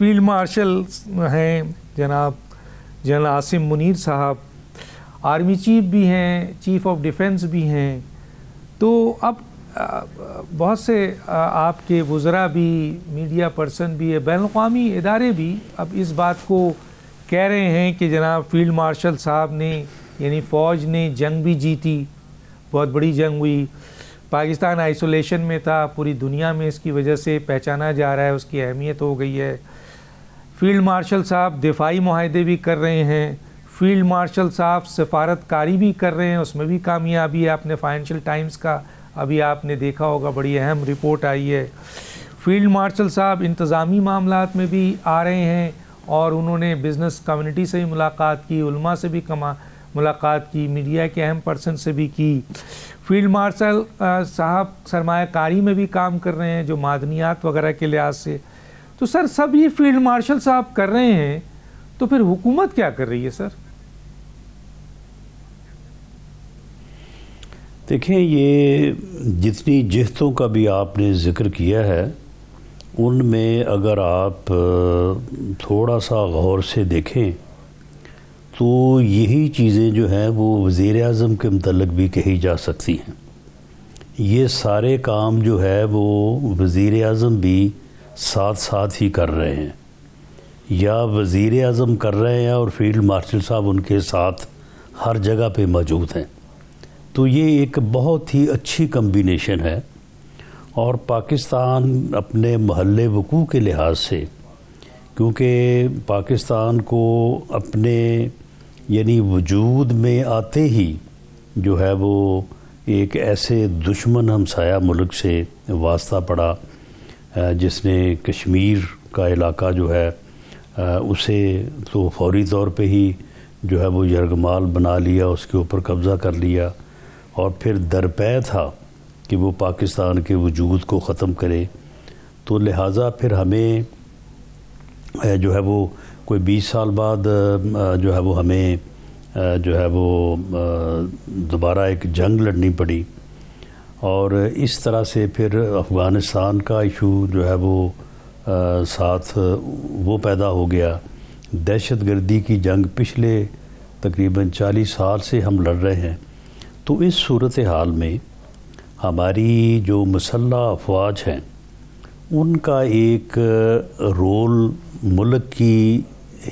Field marshal ہیں جناب general Asim Munir صاحب، آرمی چیف بھی ہیں، چیف آف ڈیفنس بھی ہیں، تو اب بہت سے آپ کے وزراء بھی، میڈیا پرسن بھی، بین الاقوامی ادارے بھی اب اس بات کو کہہ رہے ہیں کہ جناب فیلڈ مارشل صاحب نے یعنی فوج نے جنگ بھی جیتی، بہت بڑی جنگ ہوئی، پاکستان آئسولیشن میں تھا، پوری دنیا میں اس کی وجہ سے پہچانا جا رہا ہے، اس کی اہمیت ہو گئی ہے۔ فیلڈ مارشل صاحب دفاعی معاہدے بھی کر رہے ہیں، فیلڈ مارشل صاحب سفارت کاری بھی کر رہے ہیں، اس میں بھی کامیابی ہے۔ آپ نے فائنینشیل ٹائمز کا ابھی آپ نے دیکھا ہوگا، بڑی اہم رپورٹ آئی ہے۔ فیلڈ مارشل صاحب انتظامی معاملات میں بھی آ رہے ہیں اور انہوں نے بزنس کمیونٹی سے بھی ملاقات کی، علماء سے بھی ملاقات کی، میڈیا کے اہم پرسن سے بھی کی۔ فیلڈ مارشل صاحب سرمایہ کاری میں بھی کام کر رہے ہیں، جو معدنیات وغیرہ کے لحاظ سے۔ تو سر سب یہ فیلڈ مارشل صاحب کر رہے ہیں، تو پھر حکومت کیا کر رہی ہے سر؟ دیکھیں، یہ جتنی جہتوں کا بھی آپ نے ذکر کیا ہے، ان میں اگر آپ تھوڑا سا غور سے دیکھیں تو یہی چیزیں جو ہیں وہ وزیر اعظم کے متعلق بھی کہی جا سکتی ہیں۔ یہ سارے کام جو ہے وہ وزیر اعظم بھی ساتھ ساتھ ہی کر رہے ہیں، یا وزیر اعظم کر رہے ہیں اور فیلڈ مارشل صاحب ان کے ساتھ ہر جگہ پہ موجود ہیں۔ تو یہ ایک بہت ہی اچھی کمبینیشن ہے، اور پاکستان اپنے محل وقوع کے لحاظ سے، کیونکہ پاکستان کو اپنے یعنی وجود میں آتے ہی جو ہے وہ ایک ایسے دشمن ہمسایہ ملک سے واسطہ پڑا جس نے کشمیر کا علاقہ جو ہے اسے تو فوری طور پہ ہی جو ہے وہ یرغمال بنا لیا، اس کے اوپر قبضہ کر لیا، اور پھر درپے تھا کہ وہ پاکستان کے وجود کو ختم کرے۔ تو لہٰذا پھر ہمیں جو ہے وہ کوئی 20 سال بعد جو ہے وہ ہمیں جو ہے وہ دوبارہ ایک جنگ لڑنی پڑی، اور اس طرح سے پھر افغانستان کا ایشو جو ہے وہ ساتھ وہ پیدا ہو گیا۔ دہشت گردی کی جنگ پچھلے تقریباً 40 سال سے ہم لڑ رہے ہیں۔ تو اس صورتحال میں ہماری جو مسلح افواج ہیں ان کا ایک رول ملک کی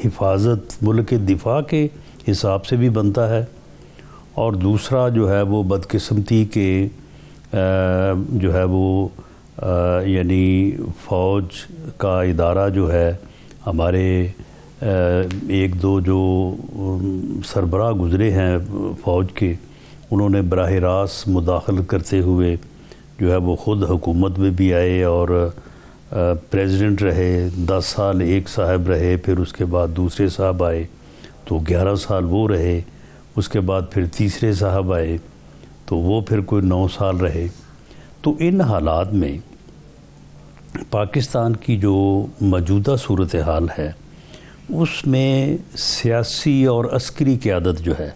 حفاظت، ملک کے دفاع کے حساب سے بھی بنتا ہے، اور دوسرا جو ہے وہ بدقسمتی کے جو ہے وہ یعنی فوج کا ادارہ جو ہے، ہمارے ایک دو جو سربراہ گزرے ہیں فوج کے، انہوں نے براہ راست مداخلت کرتے ہوئے جو ہے وہ خود حکومت میں بھی آئے، اور پریزیڈنٹ رہے 10 سال، ایک صاحب رہے، پھر اس کے بعد دوسرے صاحب آئے تو 11 سال وہ رہے، اس کے بعد پھر تیسرے صاحب آئے تو وہ پھر کوئی 9 سال رہے۔ تو ان حالات میں پاکستان کی جو موجودہ صورتحال ہے اس میں سیاسی اور عسکری قیادت جو ہے،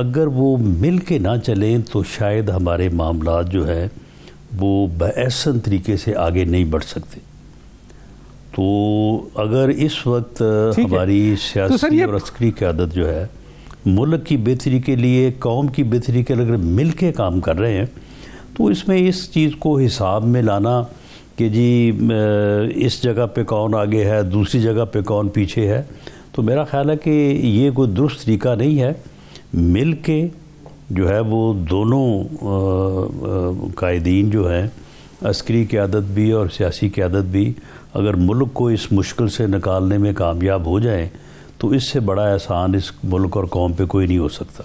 اگر وہ مل کے نہ چلیں تو شاید ہمارے معاملات جو ہے وہ بأحسن طریقے سے آگے نہیں بڑھ سکتے۔ تو اگر اس وقت ہماری سیاسی اور عسکری قیادت جو ہے ملک کی بہتری کے لیے، قوم کی بہتری کے لیے اگر مل کے کام کر رہے ہیں، تو اس میں اس چیز کو حساب میں لانا کہ جی اس جگہ پہ کون آگے ہے، دوسری جگہ پہ کون پیچھے ہے، تو میرا خیال ہے کہ یہ کوئی درست طریقہ نہیں ہے۔ مل کے جو ہے وہ دونوں قائدین جو ہیں، عسکری قیادت بھی اور سیاسی قیادت بھی، اگر ملک کو اس مشکل سے نکالنے میں کامیاب ہو جائیں تو اس سے بڑا احسان اس ملک اور قوم پہ کوئی نہیں ہو سکتا۔